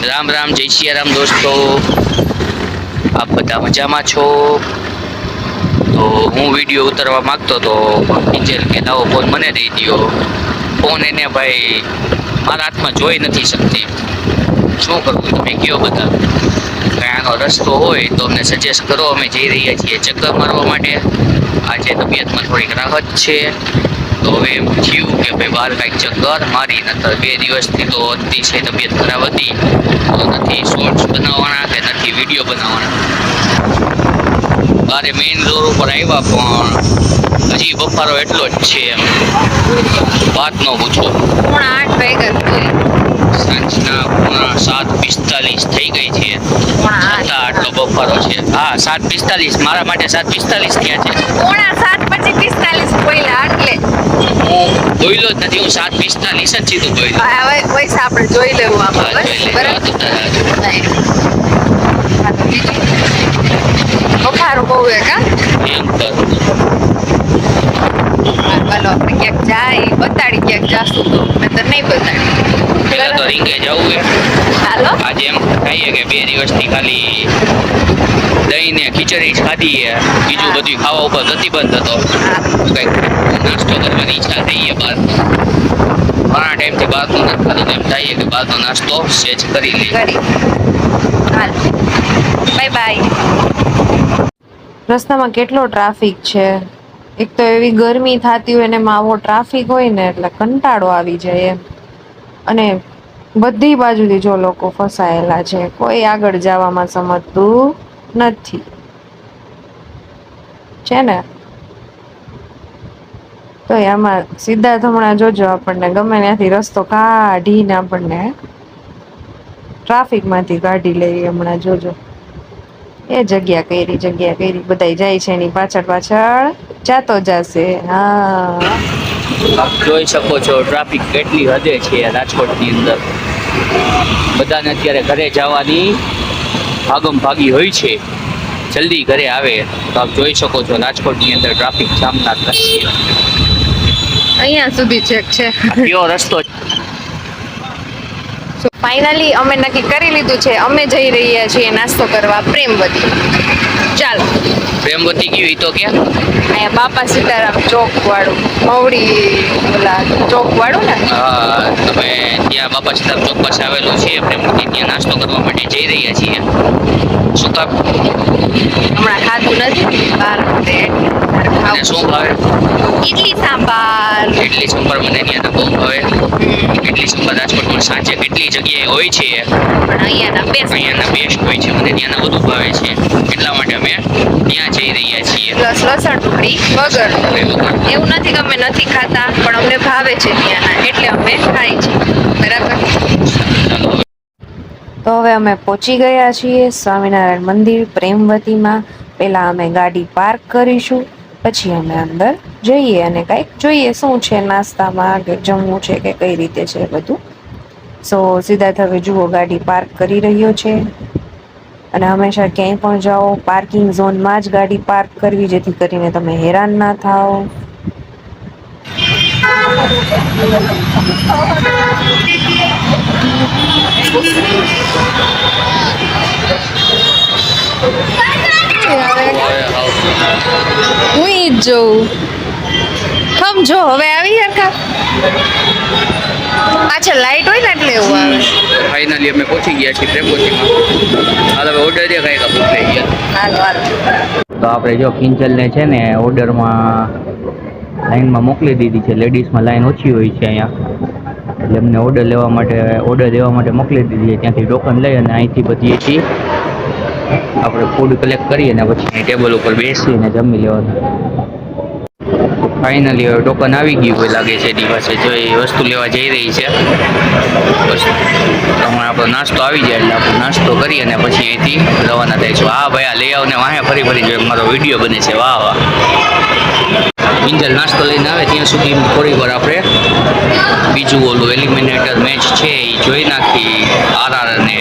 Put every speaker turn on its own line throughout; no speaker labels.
રામ રામ, જય સિયારામ દોસ્તો. આપ બધા મજામાં છો? તો હું વિડીયો ઉતારવા માંગતો હતો, કિંજલ કે લાવો ફોન મને દઈ દ્યો. ફોન એને ભાઈ મારા હાથમાં જોઈ નથી શકતી. શું કરવું તમે કયો બધા? કાંઈ આનો રસ્તો હોય તો અમને સજેસ્ટ કરો. અમે જઈ રહ્યા છીએ ચક્કર મારવા માટે. આજે તબિયતમાં થોડીક રાહત છે, તો હવે એમ થયું કે ભાઈ બહાર કાંઈક ચક્કર મારી. નતર 2 દિવસથી તો અતિશય તબિયત ખરાબ હતી, તો નથી શોર્ટ્સ બનાવવાના કે નથી વિડીયો બનાવવાના. બારે મેઇન રોડ ઉપર આવ્યા પણ હજી બફારો એટલો જ છે, એમ વાત ન પૂછો.
8 વાગ્યા
સાંજના 7:45 થઈ ગઈ છે, છતાં આટલો બફારો છે. હા, 7:45 મારા માટે 7:45 થયા છે.
7:45 બોલ્યા એટલે
હું બોલ્યો જ નથી, હું 7:45 જ સીધું બોલ્યો.
હવે પૈસા આપણે જોઈ લેવું આપણે બરાબર. બફારો બહુ હે કા
એમ કર.
ચાલો આપણે ક્યાંક જાય, બતાડી ક્યાંક જાશું તો મેં તો નહીં બતાડી.
પેલા તો રીંગે જવું હે.
ચાલો
આજે એમ કહીએ કે 2 દિવસથી ખાલી દહીં ને ખીચડી જ ખાધી છે, બીજું બધું ખાવા ઉપર પ્રતિબંધ હતો. કંઈક નાસ્તો કરવાની ઈચ્છા થઈ છે બહાર. ઘણા ટાઈમથી બહારનું નથી ખાધું, એમ થાય કે બહારનો નાસ્તો સેજ કરી લઈએ.
હાલ બાય બાય. રસ્તામાં કેટલો ટ્રાફિક છે. એક તો એવી ગરમી થતી હોય ને એમાં આવો ટ્રાફિક હોય ને એટલે કંટાળો આવી જાય એમ. અને બધી બાજુથી જો લોકો ફસાયેલા છે, કોઈ આગળ જવામાં સમજતું નથી છે ને. તો આમાં સિદ્ધાર્થ હમણાં જોજો આપણને ગમે ત્યાંથી રસ્તો કાઢીને આપણને ટ્રાફિક માંથી કાઢી લઈએ. હમણાં જોજો એ જગ્યા કઈ બધાય જાય છે એની પાછળ પાછળ જાતો જશે. હા,
જોઈ શકો છો ટ્રાફિક કેટલી હદે છે રાજકોટની અંદર. બધાને અત્યારે ઘરે જવાની ભાગમ ભાગી હોય છે, જલ્દી ઘરે આવે. તો આપ જોઈ શકો છો રાજકોટની અંદર ટ્રાફિક જામના દ્રશ્ય
અહીંયા સુધી ચેક છે.
કયો રસ્તો.
ફાઇનલી અમે નક્કી કરી લીધું છે, અમે જઈ રહ્યા છીએ નાસ્તો કરવા પ્રેમવતી. ચાલો.
પ્રેમવતી ગયું ઈ તો ક્યાં?
અહીંયા બાપા સીતારામ ચોક વાળું, મવડી ઓલા ચોક વાળું ને.
હા, તમે ત્યાં બાપા સીતારામ ચોક પાસે આવેલું છે પ્રેમવતી, ત્યાં નાસ્તો કરવા માટે જઈ રહ્યા છીએ. શું કામ?
હમણાં ખાધું નથી બહાર,
અને શું ભાવે?
ઇડલી સાંભાર.
ઇડલી સંભાર મને ત્યાંના બહુ ભાવે. ઇડલી સંભાર રાજકોટમાં સાંજે કેટલી જગ્યાએ હોય છે,
પણ અહીંયાના
બેસ્ટ હોય છે. મને ત્યાંના વધુ ભાવે છે, એટલા માટે અમે ત્યાં જઈ રહ્યા છીએ.
પ્લસ લસણ ડુંગળી વગર. એવું નથી કે અમે નથી ખાતા, પણ અમને ભાવે છે ત્યાંના, એટલે અમે ખાઈ છીએ. બરાબર. તો હવે અમે પહોંચી ગયા છીએ સ્વામિનારાયણ મંદિર પ્રેમવતીમાં. પહેલા અમે ગાડી પાર્ક કરીશું, પછી અમે અંદર જઈએ અને કંઈક જોઈએ શું છે નાસ્તામાં, કે જમવું છે કે કઈ રીતે છે બધું. સો સિદ્ધાર્થ હવે જુઓ ગાડી પાર્ક કરી રહ્યો છે. અને હંમેશા ક્યાંય પણ જાઓ પાર્કિંગ ઝોનમાં જ ગાડી પાર્ક કરવી, જેથી કરીને તમે હેરાન ના થાઓ. હું ઈ જ જોઉં. સમજો હવે આવી હરખા પાછળ લાઈટ હોય ને એટલે એવું આવે.
ફાઇનલી અમે પહોંચી ગયા છીએ પ્રેમવતીમાં. હાલ હવે ઓર્ડર દે કાંઈ કાપું થઈ ગયા.
હાલો હાલો.
તો આપણે જો કિંજલને છે ને ઓર્ડરમાં લાઈનમાં મોકલી દીધી છે. લેડીઝમાં લાઈન ઓછી હોય છે અહીંયા, એટલે એમને ઓર્ડર દેવા માટે મોકલી દીધી છે. ત્યાંથી ટોકન લઈ અને અહીંથી બધી આપણે ફૂડ કલેક્ટ કરીએ અને પછી અહીં ટેબલ ઉપર બેસીને જમી લેવાનું. ફાઇનલી હવે ટોકન આવી ગયું હોય લાગે છે એની પાસે, જો એ વસ્તુ લેવા જઈ રહી છે. બસ હમણાં આપણો નાસ્તો આવી જાય એટલે આપણે નાસ્તો કરી અને પછી અહીંથી રવાના થઈશું. હા ભાઈ, આ લઈ આવને વાહે ફરી જોઈએ મારો વિડીયો બને છે. વાહ વાહ. કિંજલ નાસ્તો લઈને આવે ત્યાં સુધી થોડી વાર આપણે બીજું ઓલું એલિમિનેટર મેચ છે એ જોઈ નાખી. આરઆર અને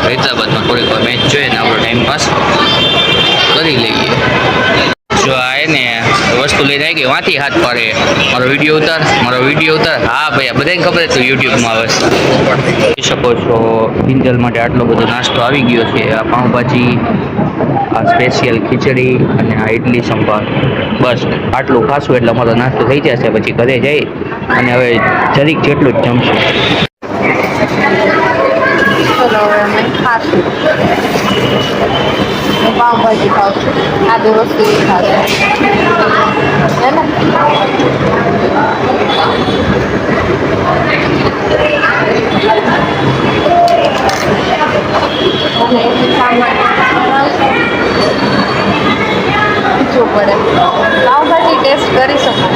હૈદરાબાદમાં થોડીક વાર મેચ જોઈએ ને આપણો ટાઈમ પાસ કરી લઈએ. જો આ ને વસ્તુ નાસ્તો લઈને આવી ગયો વાંથી હાથ પાડે મારો વિડીયો ઉતાર હા ભાઈ આ બધાને ખબર છે યુટ્યુબમાં આવે છે જોઈ શકો છો કિંજલ માટે આટલો બધો નાસ્તો આવી ગયો છે આ પાઉંભાજી આ સ્પેશિયલ ખીચડી અને આ ઇડલી સંભાર બસ આટલું ખાશું એટલે અમારો નાસ્તો થઈ જશે પછી ઘરે જઈ અને હવે જરીક જેટલું જ જમશું
ચલો હવે અમે ખાશું પાઉંભાજી ખાવશું આ બે વસ્તુ ખાશું હે ને પૂછવું પડે પાઉંભાજી ટેસ્ટ કરી શકો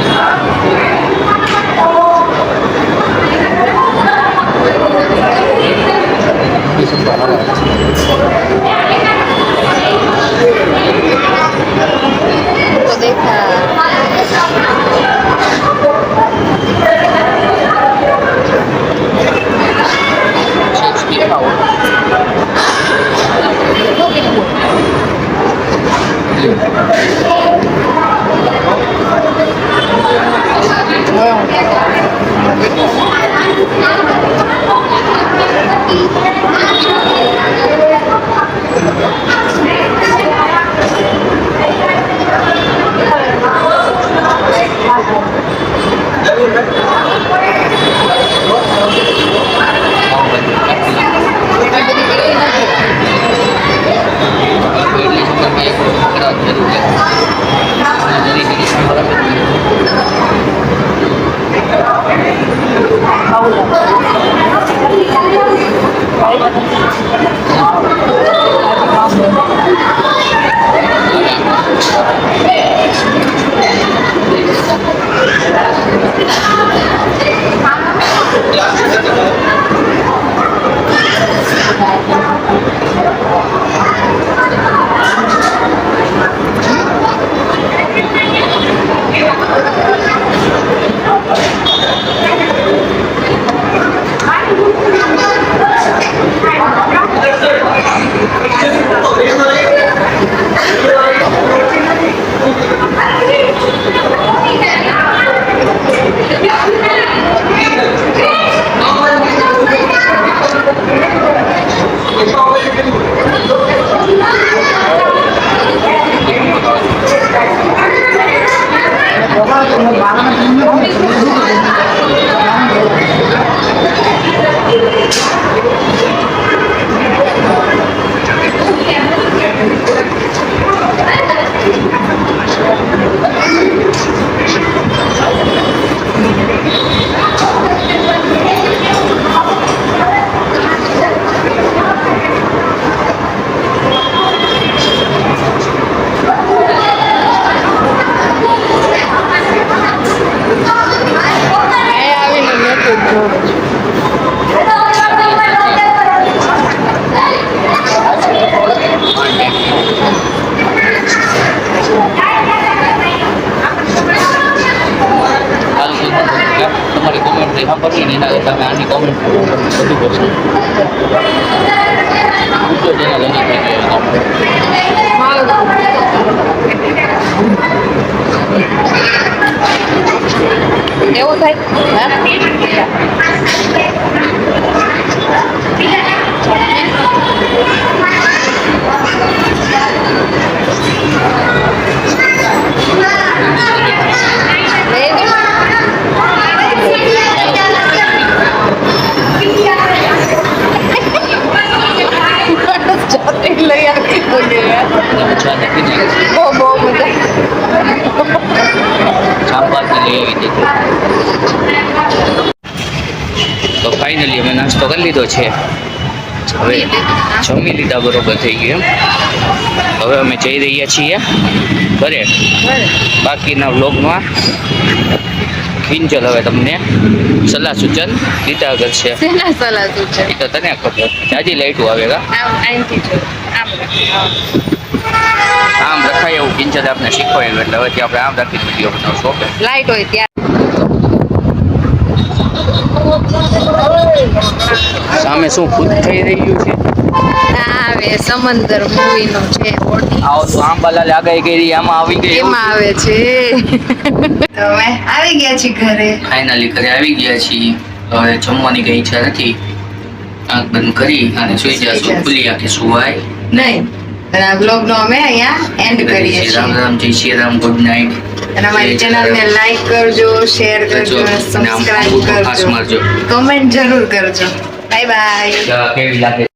तो देखा
તમે આની કોમેન્ટ બધું કરશો
એવું થાય લઈ આપી બહુ મજા
તો ફાઇનલી અમે નાસ્તો કરી લીધો છે હવે જમી લીધા બરોબર થઈ ગયું હવે અમે જઈ રહ્યા છીએ ઘરે બાકીના વ્લોગમાં કિંજલ હવે તમને સલાહ સૂચન દીધા કરશે એ તો તને ખબર જાજી લાઈટું આવે આમ રખાય એવું કિંજલ આપણે શીખવાયું એટલે હવે આપણે આમ રાખી વિડીયો બનાવશો
લાઈટ હોય ત્યાં
સામે શું ભૂત થઈ રહ્યું છે?
આવે સમંદર મૂવી નો છે ઓડી
આવો તો આંબાલાલ આગાહી કરી આમાં આવી ગઈ.
એમાં આવે છે તો અમે આવી ગયા છીએ ઘરે.
ફાઇનલી ઘરે આવી ગયા છીએ. હવે જમવાની કઈ ઈચ્છા નથી. આંખ બંધ કરી અને સુઈ જશું. ખુલ્લી આંખે સુવાય
નહીં. અને આ બ્લોગ નો અમે અહીંયા એન્ડ કરીએ છીએ.
રામ રામ, જય શ્રી રામ, ગુડ નાઇટ.
અને અમારી ચેનલ ને લાઈક કરજો, શેર કરજો, સબસ્ક્રાઇબ
ખાસ
કરજો,
મારજો.
કમેન્ટ જરૂર કરજો. Bye bye.
કેવી લાગે